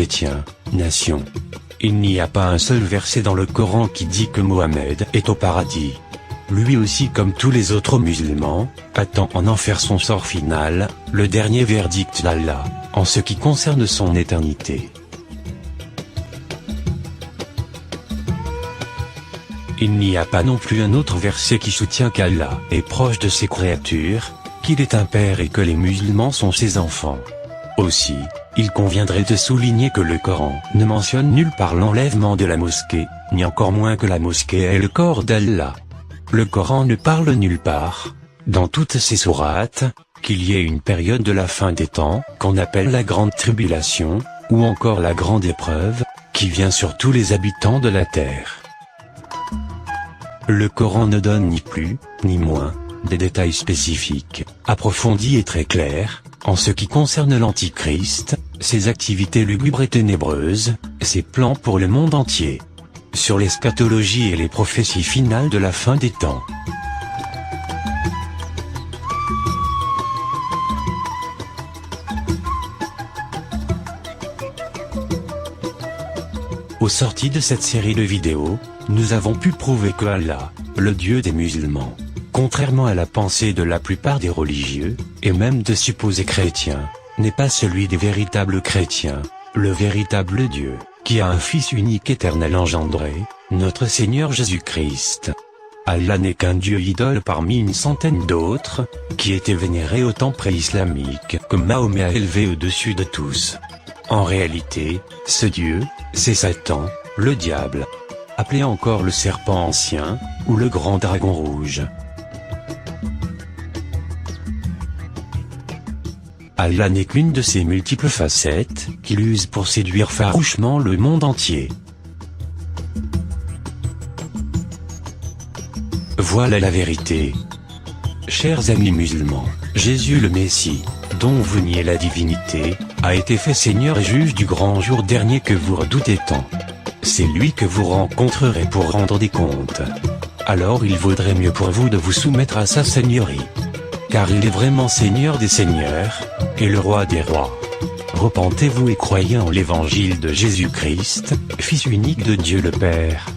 chrétiens, nation. Il n'y a pas un seul verset dans le Coran qui dit que Mohammed est au paradis. Lui aussi, comme tous les autres musulmans, attend en enfer son sort final, le dernier verdict d'Allah, en ce qui concerne son éternité. Il n'y a pas non plus un autre verset qui soutient qu'Allah est proche de ses créatures, qu'il est un père et que les musulmans sont ses enfants. Aussi, il conviendrait de souligner que le Coran ne mentionne nulle part l'enlèvement de la mosquée, ni encore moins que la mosquée est le corps d'Allah. Le Coran ne parle nulle part, dans toutes ses sourates, qu'il y ait une période de la fin des temps, qu'on appelle la grande tribulation, ou encore la grande épreuve, qui vient sur tous les habitants de la terre. Le Coran ne donne ni plus, ni moins, des détails spécifiques, approfondis et très clairs, en ce qui concerne l'Antichrist, ses activités lugubres et ténébreuses, ses plans pour le monde entier, sur l'eschatologie et les prophéties finales de la fin des temps. Au sorti de cette série de vidéos, nous avons pu prouver que Allah, le Dieu des musulmans, contrairement à la pensée de la plupart des religieux, et même de supposés chrétiens, n'est pas celui des véritables chrétiens, le véritable Dieu, qui a un Fils unique éternel engendré, notre Seigneur Jésus-Christ. Allah n'est qu'un Dieu idole parmi une centaine d'autres, qui étaient vénérés au temps pré-islamique que Mahomet a élevé au-dessus de tous. En réalité, ce Dieu, c'est Satan, le diable, appelé encore le serpent ancien, ou le grand dragon rouge. Allah n'est qu'une de ses multiples facettes, qu'il use pour séduire farouchement le monde entier. Voilà la vérité. Chers amis musulmans, Jésus le Messie, dont vous niez la divinité, a été fait Seigneur et juge du grand jour dernier que vous redoutez tant. C'est lui que vous rencontrerez pour rendre des comptes. Alors il vaudrait mieux pour vous de vous soumettre à sa seigneurie. Car il est vraiment Seigneur des seigneurs, et le roi des rois. Repentez-vous et croyez en l'évangile de Jésus-Christ, Fils unique de Dieu le Père.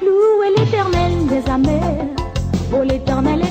Louez l'Éternel des armées, ô l'Éternel